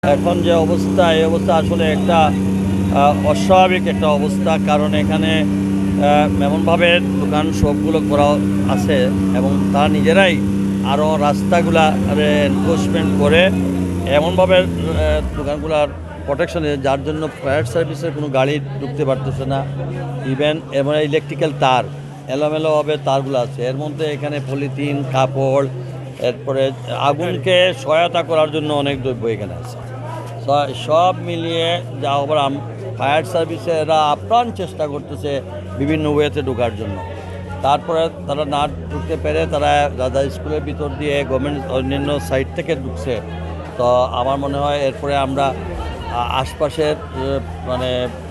এখন যে অবস্থা, এই অবস্থা আসলে একটা অস্বাভাবিক একটা অবস্থা। কারণ এখানে এমনভাবে দোকান সবগুলো করা আছে এবং তারা নিজেরাই আরও রাস্তাগুলা এনফোর্সমেন্ট করে এমনভাবে দোকানগুলার প্রোটেকশন, যার জন্য ফায়ার সার্ভিসের কোনো গাড়ি ঢুকতে পারতেছে না। ইভেন এমন ইলেকট্রিক্যাল তার এলোমেলোভাবে তারগুলো আছে, এর মধ্যে এখানে পলিথিন, কাপড়, এরপরে আগুনকে সহায়তা করার জন্য অনেক দ্রব্য এখানে আছে। সব মিলিয়ে যা আবার ফায়ার সার্ভিসে এরা আপ্রাণ চেষ্টা করতেছে বিভিন্ন ওয়েতে ঢোকার জন্য। তারপরে তারা না ঢুকতে পেরে তারা দাদা স্কুলের ভিতর দিয়ে গভর্নমেন্ট অন্যান্য সাইড থেকে ঢুকছে। তো আমার মনে হয় এরপরে আমরা আশপাশের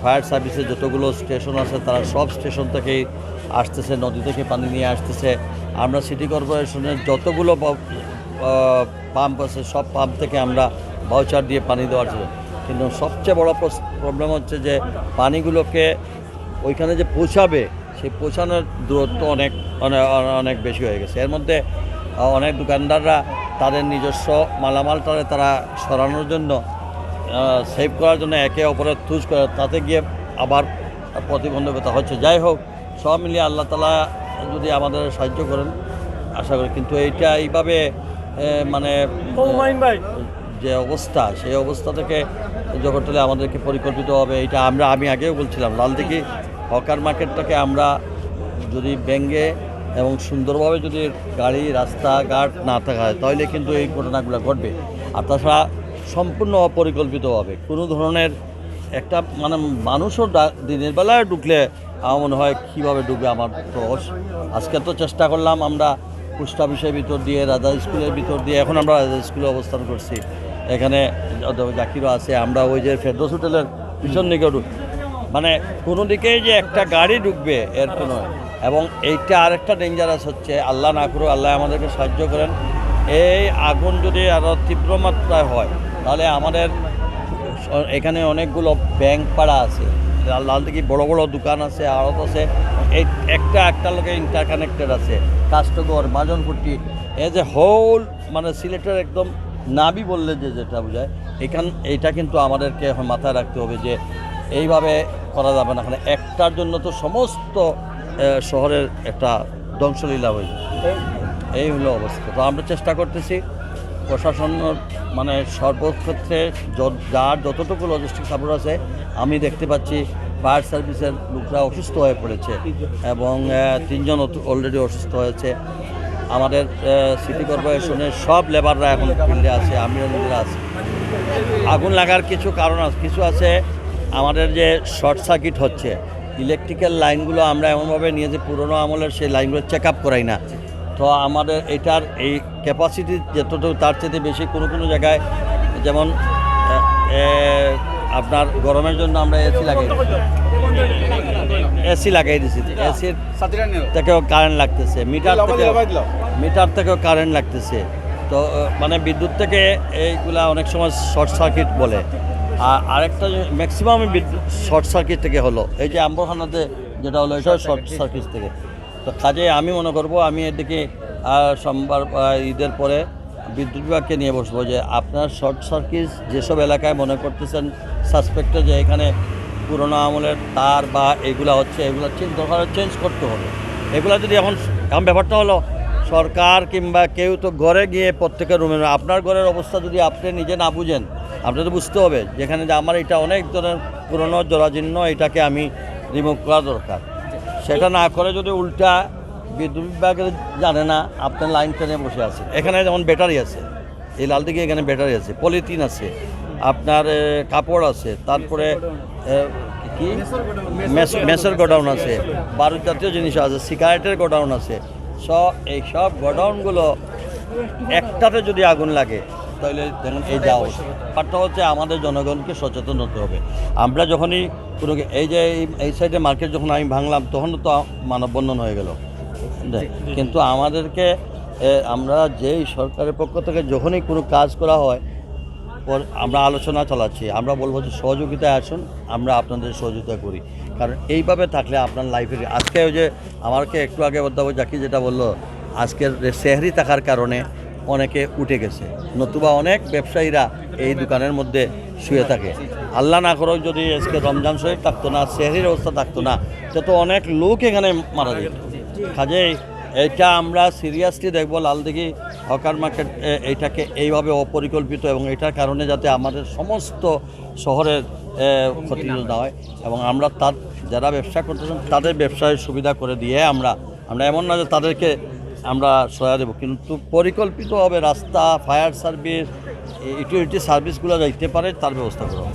ফায়ার সার্ভিসের যতগুলো স্টেশন আছে তারা সব স্টেশন থেকেই আসতেছে, নদী থেকে পানি নিয়ে আসতেছে। আমরা সিটি কর্পোরেশনের যতগুলো পাম্প আছে সব পাম্প থেকে আমরা ভাউচার দিয়ে পানি দেওয়ার জন্য। কিন্তু সবচেয়ে বড় প্রবলেম হচ্ছে যে পানিগুলোকে ওইখানে যে পৌঁছাবে সেই পৌঁছানোর দূরত্ব অনেক অনেক অনেক বেশি হয়ে গেছে। এর মধ্যে অনেক দোকানদাররা তাদের নিজস্ব মালামালটারে তারা সরানোর জন্য, সেভ করার জন্য একে অপরের থুজ করে, তাতে গিয়ে আবার প্রতিবন্ধকতা হচ্ছে। যাই হোক, সব মিলিয়ে আল্লাহ তাআলা যদি আমাদের সাহায্য করেন আশা করি। কিন্তু এইভাবে যে অবস্থা, সেই অবস্থা থেকে জগৎটালে আমাদেরকে পরিকল্পিত হবে। আমি আগেও বলছিলাম, লালদিঘি হকার মার্কেটটাকে আমরা যদি ব্যঙ্গে এবং সুন্দরভাবে যদি গাড়ি রাস্তাঘাট না থাকা হয় তাহলে কিন্তু এই ঘটনাগুলো ঘটবে। আর তাছাড়া সম্পূর্ণ অপরিকল্পিতভাবে কোনো ধরনের একটা মানুষও দিনের বেলায় ঢুকলে আমার মনে হয় কীভাবে ঢুকবে। আমার তো আজকে তো চেষ্টা করলাম আমরা পোস্ট অফিসের ভিতর দিয়ে, রাজা স্কুলের ভিতর দিয়ে, এখন আমরা রাজা স্কুলে অবস্থান করছি। এখানে জাকিরও আছে, আমরা ওই যে ফেরদৌস হোটেলের পিছন দিকে কোনো দিকেই যে একটা গাড়ি ঢুকবে এর কোনো। এবং এইটা আরেকটা ডেঞ্জারাস হচ্ছে, আল্লাহ না করুক, আল্লাহ আমাদেরকে সাহায্য করেন। এই আগুন যদি আরও তীব্র মাত্রায় হয় তাহলে আমাদের এখানে অনেকগুলো ব্যাংক পাড়া আছে, লালদিঘি বড় বড় দোকান আছে, আড়ত আছে, এই একটা লোকে ইন্টারকানেক্টেড আছে। কাষ্টগড়, মাজনপট্টি, এই যে হোল সিলেটের একদম নাবি বললে যেটা বোঝায়, এইটা কিন্তু আমাদেরকে এখন মাথায় রাখতে হবে যে এইভাবে করা যাবে না। একটার জন্য তো সমস্ত শহরের একটা ধ্বংসলীলা হয়ে যায়। এই হলো অবস্থা। তো আমরা চেষ্টা করতেছি প্রশাসন সর্বক্ষেত্রে যার যতটুকু লজিস্টিক সাপোর্ট আছে। আমি দেখতে পাচ্ছি ফায়ার সার্ভিসের লোকরা অসুস্থ হয়ে পড়েছে এবং 3 জন অলরেডি অসুস্থ হয়েছে। আমাদের সিটি কর্পোরেশনের সব লেবাররা এখন ফিল্ডে আছে, আমিও নিজেরা আছি। আগুন লাগার কিছু কারণ কিছু আছে, আমাদের যে শর্ট সার্কিট হচ্ছে, ইলেকট্রিক্যাল লাইনগুলো আমরা এমনভাবে নিয়ে যে পুরনো আমলের সেই লাইনগুলো চেক আপ করাই না। তো আমাদের এটার এই ক্যাপাসিটি যতটুকু তার চেয়ে বেশি কোনো জায়গায়, যেমন আপনার গরমের জন্য আমরা এসি লাগাই দিচ্ছি, এসির থেকেও কারেন্ট লাগতেছে, মিটার থেকেও কারেন্ট লাগতেছে। তো বিদ্যুৎ থেকে এইগুলা অনেক সময় শর্ট সার্কিট বলে। আর আরেকটা ম্যাক্সিমাম বিদ্যুৎ শর্ট সার্কিট থেকে হলো, এই যে আম্বরখানাতে যেটা হলো এটাও শর্ট সার্কিট থেকে। তো কাজে আমি মনে করব, আমি এদিকে সোমবার ঈদের পরে বিদ্যুৎ বিভাগকে নিয়ে বসবো যে আপনার শর্ট সার্কিট যেসব এলাকায় মনে করতেছেন সাসপেক্টেড যে এখানে পুরোনো আমলের তার বা এগুলা হচ্ছে, এগুলো চেঞ্জ করতে হবে। এগুলো যদি এখন ব্যাপারটা হলো সরকার কিংবা কেউ তো ঘরে গিয়ে প্রত্যেকের রুমে, আপনার ঘরের অবস্থা যদি আপনি নিজে না বুঝেন, আপনি তো বুঝতে হবে যেখানে যে আমার এটা অনেক ধরনের পুরনো জরাজীর্ণ, এটাকে আমি রিমুভ করা দরকার। সেটা না করে যদি উল্টা বিদ্যুৎ বিভাগের জানে না, আপনার লাইন টেনে বসে আছে। এখানে যেমন ব্যাটারি আছে, এই লালদিঘি এখানে ব্যাটারি আছে, পলিথিন আছে, আপনার কাপড় আছে, তারপরে কি মেসের গোডাউন আছে, বারুদ জাতীয় জিনিস আছে, সিগারেটের গোডাউন আছে। এই সব গোডাউনগুলো একটাতে যদি আগুন লাগে তাহলে দেখুন এই যা অবস্থা। ব্যাপারটা হচ্ছে আমাদের জনগণকে সচেতন হতে হবে। আমরা যখনই কোনো এই যে এই সাইডে মার্কেট যখন আমি ভাঙলাম তখন তো মানববন্ধন হয়ে গেল। কিন্তু আমাদেরকে আমরা যেই সরকারের পক্ষ থেকে যখনই কোনো কাজ করা হয় আমরা আলোচনা চালাচ্ছি, আমরা বলবো যে সহযোগিতায় আসুন, আমরা আপনাদের সহযোগিতা করি। কারণ এইভাবে থাকলে আপনার লাইফের, আজকে ওই যে আমাকে একটু আগে বলতে হবে জাকি যেটা বললো, আজকের সেহরি থাকার কারণে অনেকে উঠে গেছে, নতুবা অনেক ব্যবসায়ীরা এই দোকানের মধ্যে শুয়ে থাকে। আল্লাহ না করো যদি আজকে রমজান শরীফ থাকতো না, সেহরির অবস্থা থাকতো না, তত অনেক লোক এখানে মারা যেত। কাজেই এটা আমরা সিরিয়াসলি দেখব, লালদিঘি হকার মার্কেট এইটাকে এইভাবে অপরিকল্পিত এবং এটার কারণে যাতে আমাদের সমস্ত শহরের ক্ষতি না হয় এবং আমরা তার যারা ব্যবসা করতেছেন তাদের ব্যবসায় সুবিধা করে দিয়ে আমরা এমন না যে তাদেরকে আমরা সহায়তা দেবো, কিন্তু পরিকল্পিতভাবে রাস্তা, ফায়ার সার্ভিস, ইউটিলিটি সার্ভিসগুলো যাইতে পারে তার ব্যবস্থা করব।